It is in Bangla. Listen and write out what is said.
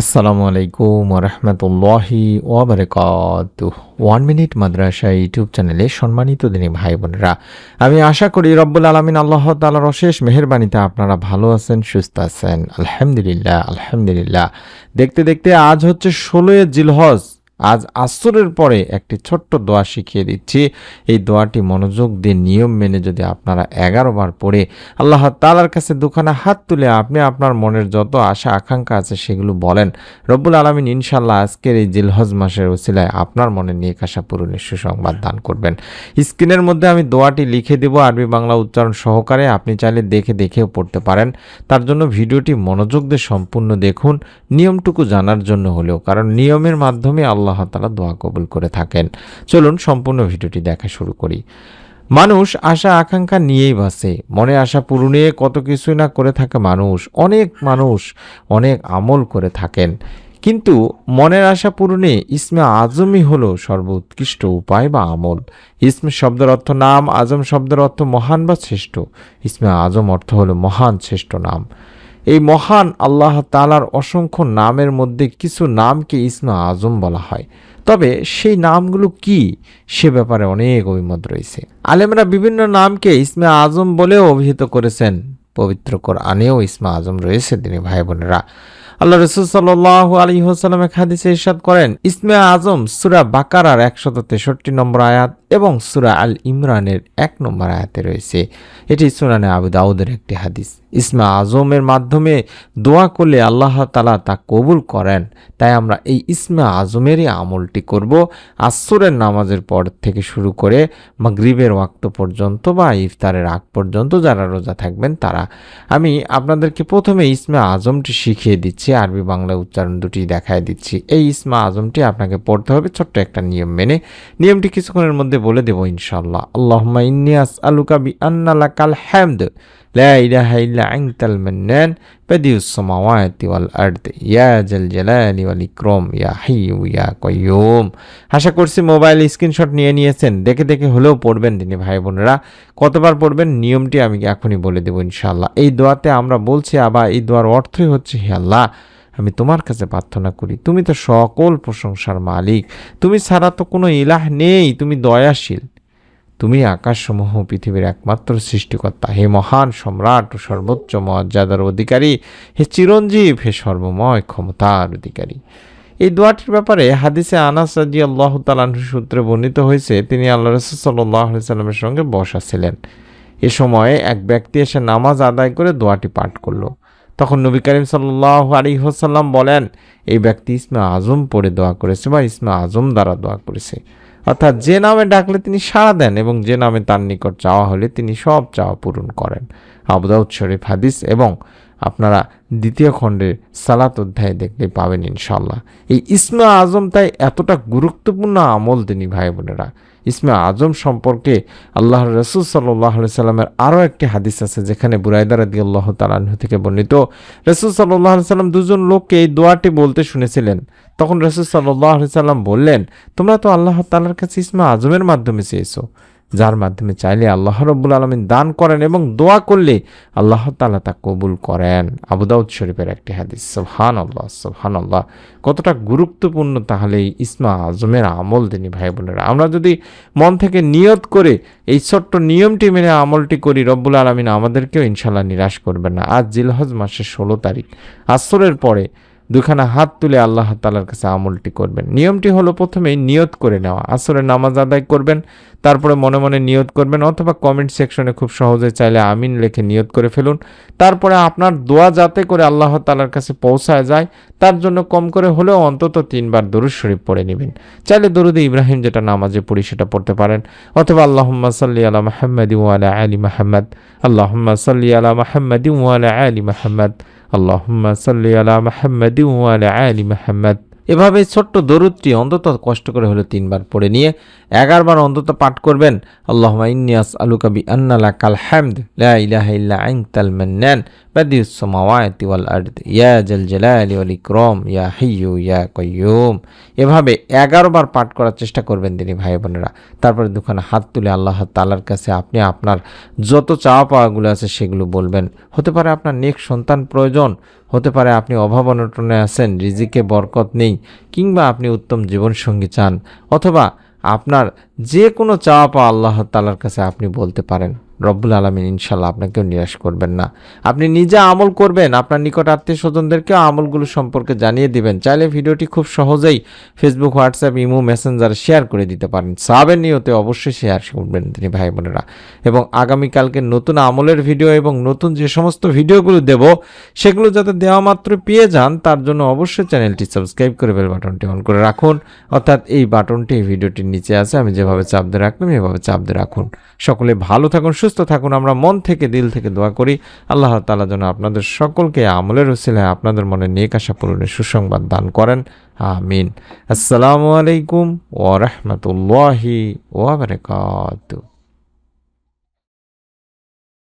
আসসালামু আলাইকুম ওরহমতুল্লাহি ওয়াবারাকাতুহ। 1 মিনিট মাদ্রাসা ইউটিউব চ্যানেলে সম্মানিত দিনী ভাই বোনেরা, আমি আশা করি রব্বুল আলামিন আল্লাহ তাআলার অশেষ মেহেরবানিতে আপনারা ভালো আছেন, সুস্থ আছেন। আলহামদুলিল্লাহ আলহামদুলিল্লাহ। দেখতে দেখতে আজ হচ্ছে 16 জিলহজ। আজ আসরের পরে একটি ছোট্ট দোয়া শিখিয়ে দিচ্ছি। এই দোয়াটি মনোযোগ দিয়ে নিয়ম মেনে যদি আপনারা 11 বার পড়ে আল্লাহ তাআলার কাছে দুখানা হাত তুলে আপনি আপনার মনের যত আশা আকাঙ্ক্ষা আছে সেগুলো বলেন, রব্বুল আলামিন ইনশাআল্লাহ আজকের এই জিলহজ মাসের ওসিলায় আপনার মনে নেক আশা পূরণের সুসংবাদ দান করবেন। স্ক্রিনের মধ্যে আমি দোয়াটি লিখে দেব আরবি বাংলা উচ্চারণ সহকারে, আপনি চাইলে দেখেও পড়তে পারেন। তার জন্য ভিডিওটি মনোযোগ দিয়ে সম্পূর্ণ দেখুন, নিয়মটুকু জানার জন্য হলেও, কারণ নিয়মের মাধ্যমে আল্লাহ তাআলা দোয়া কবুল করে থাকেন। চলুন সম্পূর্ণ ভিডিওটি দেখা শুরু করি। মানুষ আশা আকাঙ্ক্ষা নিয়েই বাঁচে, মনে আশা পূরণে কত কিছু না করে থাকে মানুষ অনেক আমল করে থাকেন, কিন্তু মনের আশা পূরণে ইসমে আজমই হলো সর্বোৎকৃষ্ট উপায় বা আমল। ইসমে শব্দের অর্থ নাম, আজম শব্দের অর্থ মহান বা শ্রেষ্ঠ। ইসমে আজম অর্থ হলো মহান শ্রেষ্ঠ নাম। এই মহান আল্লাহ তাআলার অসংখ্য নামের মধ্যে কিছু নামকে ইসমে আজম বলা হয়। তবে সেই নামগুলো কি, সে ব্যাপারে অনেক অভিমত রয়েছে। আলেমরা বিভিন্ন নামকে ইসমে আজম বলেও অভিহিত করেছেন। পবিত্র কোরআনেও ইসমে আজম রয়েছে দিনী ভাই বোনেরা। আল্লাহ রাসূল সাল্লাল্লাহু আলাইহি ওয়াসাল্লাম এক হাদিসে ইরশাদ করেন, ইসমে আজম সূরা বাকারার 163 নম্বর আয়াত এবং সূরা আল ইমরানের 1 নম্বর আয়াতে রয়েছে। এটি সুনানে আবু দাউদের একটি হাদিস। ইসমে আজমের মাধ্যমে দোয়া করলে আল্লাহ তাআলা তা কবুল করেন। তাই আমরা এই ইসমে আজমেরই আমলটি করব। আসরের নামাজের পর থেকে শুরু করে মাগরিবের ওয়াক্ত পর্যন্ত বা ইফতারের আগ পর্যন্ত যারা রোজা থাকবেন তারা। আমি আপনাদেরকে প্রথমে ইসমে আজমটি শিখিয়ে দিচ্ছি, আরবি বাংলা উচ্চারণ দুটি দেখায় দিচ্ছি। এই ইসমে আজমটি আপনাকে পড়তে হবে ছোট্ট একটা নিয়ম মেনে। নিয়মটি কিছুক্ষণের মধ্যে বলে দেব ইনশাআল্লাহ। আল্লাহুম্মা ইন্নী আসআলুকা বিআন্না লাকাল হামদ লা ইলাহা ইল্লা আনতাল মান্নান বাদিউস সামাওয়াতি ওয়াল আরদ ইয়া জাল জালালি ওয়াল ইকরাম ইয়া হাইয়্যু ইয়া কাইয়্যুম। আশা করছি মোবাইল স্ক্রিনশট নিয়েছেন, দেখে হলেও পড়বেন দিনী ভাই বোনেরা। কতবার পড়বেন নিয়মটি আমি এখনই বলে দেব ইনশাআল্লাহ। এই দোয়াতে আমরা বলছি, আবার এই দোয়ার অর্থই হচ্ছে, হে আল্লাহ, আমি তোমার কাছে প্রার্থনা করি, তুমি তো সকল প্রশংসার মালিক, তুমি ছাড়া তো কোনো ইলাহ নেই, তুমি দয়াশীল, তুমি আকাশসমূহ পৃথিবীর একমাত্র সৃষ্টিকর্তা, হে মহান সম্রাট ও সর্বোচ্চ মর্যাদার অধিকারী, হে চিরঞ্জীব, হে সর্বময় ক্ষমতার অধিকারী। এই দোয়াটির ব্যাপারে হাদিসে আনাস রাদিয়াল্লাহু তাআলা আনহু সূত্রে বর্ণিত হয়েছে, তিনি আল্লাহ রাসূল সাল্লাল্লাহু আলাইহি সাল্লামের সঙ্গে বসা ছিলেন। এ সময় এক ব্যক্তি এসে নামাজ আদায় করে দোয়াটি পাঠ করলো। তখন নবী করিম সাল্লাল্লাহু আলাইহি ওয়াসাল্লাম বলেন, এই ব্যক্তি ইসমে আজম পড়ে দোয়া করেছে বা ইসমে আজম দ্বারা দোয়া করেছে। অর্থাৎ যে নামে ডাকলে তিনি সাড়া দেন এবং যে নামে তার নিকট চাওয়া হলে তিনি সব চাওয়া পূরণ করেন। আবু দাউদ শরীফ হাদিস, এবং আপনারা 2য় খণ্ডের সালাত অধ্যায়ে দেখলে পাবেন ইনশাআল্লাহ। এই ইসমে আজম তাই এতটা গুরুত্বপূর্ণ আমল দিনী ভাই বোনেরা। ইসমে আজম সম্পর্কে আল্লাহর রাসূল সাল্লাল্লাহু আলাইহি সাল্লামের আরও একটি হাদিস আছে, যেখানে বুরাইদা রাদিয়াল্লাহু তাআলা আনহু থেকে বর্ণিত, রাসূল সাল্লাল্লাহু আলাইহি সাল্লাম দুজন লোককে এই দোয়াটি বলতে শুনেছিলেন। তখন রাসূল সাল্লাল্লাহু আলাইহি সাল্লাম বললেন, তোমরা তো আল্লাহ তাআলার কাছে ইসমে আজমের মাধ্যমে চেয়েছো, যার মাধ্যমে চাইলে আল্লাহ রাব্বুল আলামিন দান করেন এবং দোয়া করলে আল্লাহ তাআলা তা কবুল করেন। আবু দাউদ শরীফের একটি হাদিস। সুবহানাল্লাহ সুবহানাল্লাহ, কতটা গুরুত্বপূর্ণ তাহলে এই ইসমে আজমের আমল দিনী ভাই বোনেরা। আমরা যদি মন থেকে নিয়ত করে এই ছোট্ট নিয়মটি মেনে আমলটি করি, রব্বুল আলামিন আমাদেরকেও ইনশাআল্লাহ নিরাশ করবেন না। আজ জিলহজ মাসের 16 তারিখ, আসরের পরে দুখানা হাত তুলে আল্লাহ তাআলার কাছে আমলটি করবেন। নিয়মটি হলো প্রথমেই নিয়ত করে নেওয়া। আসরের নামাজ আদায় করবেন, তারপরে মনে মনে নিয়ত করবেন, অথবা কমেন্ট সেকশনে খুব সহজে চাইলে আমিন লিখে নিয়ত করে ফেলুন। তারপরে আপনার দোয়া যাতে করে আল্লাহ তাআলার কাছে পৌঁছায় যায়, তার জন্য কম করে হলেও অন্তত 3 বার দরুদ শরীফ পড়ে নেবেন। চাইলে দরুদ ইব্রাহিম যেটা নামাজে পড়ি সেটা পড়তে পারেন, অথবা আল্লাহুম্মা সাল্লি আলা মুহাম্মাদিন ওয়া আলা আলি মুহাম্মাদ, আল্লাহুম্মা সাল্লি আলা মুহাম্মাদিন ওয়া আলা আলি মুহাম্মাদ, আল্লাহুম্মা সাল্লি আলা মুহাম্মাদিন ওয়া আলা আলি মুহাম্মাদ। এভাবে ছোট্ট দরুদটি অন্তত কষ্ট করে হলে 3 বার পড়ে নিয়ে 11 বার অন্তত পাঠ করবেন। আল্লাহুম্মা ইন্নী আসআলুকা বিআন্না লাকাল হামদ লা ইলাহা ইল্লা আনতাল মান্নান বাদিউস সামাওয়াতি ওয়াল আরদ ইয়া জাল জালালি ওয়াল ইকরাম ইয়া হাইয়্যু ইয়া কাইয়্যুম। এভাবে 11 বার পাঠ করার চেষ্টা করবেন দিনী ভাই বোনেরা। তারপরে দুখানা হাত তুলে আল্লাহ তাআলার কাছে আপনি আপনার যত চাওয়া পাওয়াগুলো আছে সেগুলো বলবেন। হতে পারে আপনার নেক সন্তান প্রয়োজন, হতে পারে আপনি অভাব অনটনে আছেন, রিজিকে বরকত নেই, কিংবা আপনি উত্তম জীবনসঙ্গী চান, অথবা আপনার যে কোনো চাওয়া পাওয়া আল্লাহ তাআলার কাছে আপনি বলতে পারেন। রব্বুল আলামিন ইনশাল্লাহ আপনাকেও নিরাশ করবেন না। আপনি নিজে আমল করবেন, আপনার নিকট আত্মীয় স্বজনদেরকেও আমলগুলো সম্পর্কে জানিয়ে দিবেন। চাইলে ভিডিওটি খুব সহজেই ফেসবুক, হোয়াটসঅ্যাপ, ইমো, মেসেঞ্জারে শেয়ার করে দিতে পারেন। সাবের নিয়তে অবশ্যই শেয়ার করবেন তিনি ভাই বোনেরা। এবং আগামীকালকে নতুন আমলের ভিডিও এবং নতুন যে সমস্ত ভিডিওগুলো দেব সেগুলো যাতে দেওয়া মাত্র পেয়ে যান, তার জন্য অবশ্যই চ্যানেলটি সাবস্ক্রাইব করে বেল বাটনটি অন করে রাখুন। অর্থাৎ এই বাটনটি এই ভিডিওটির নিচে আছে, আমি যেভাবে চাপ দিয়ে রাখলাম এভাবে চাপ দিয়ে রাখুন। সকলে ভালো থাকুন, সুস্থ থাকুন। আমরা মন থেকে দিল থেকে দোয়া করি আল্লাহ তাআলা যেন আপনাদের সকলকে আমলের ওসিলায় আপনাদের মনে নেক আশা পূরণের সুসংবাদ দান করেন। আমিন। আসসালামু আলাইকুম ওয়া রাহমাতুল্লাহি ওয়া বারাকাতুহু।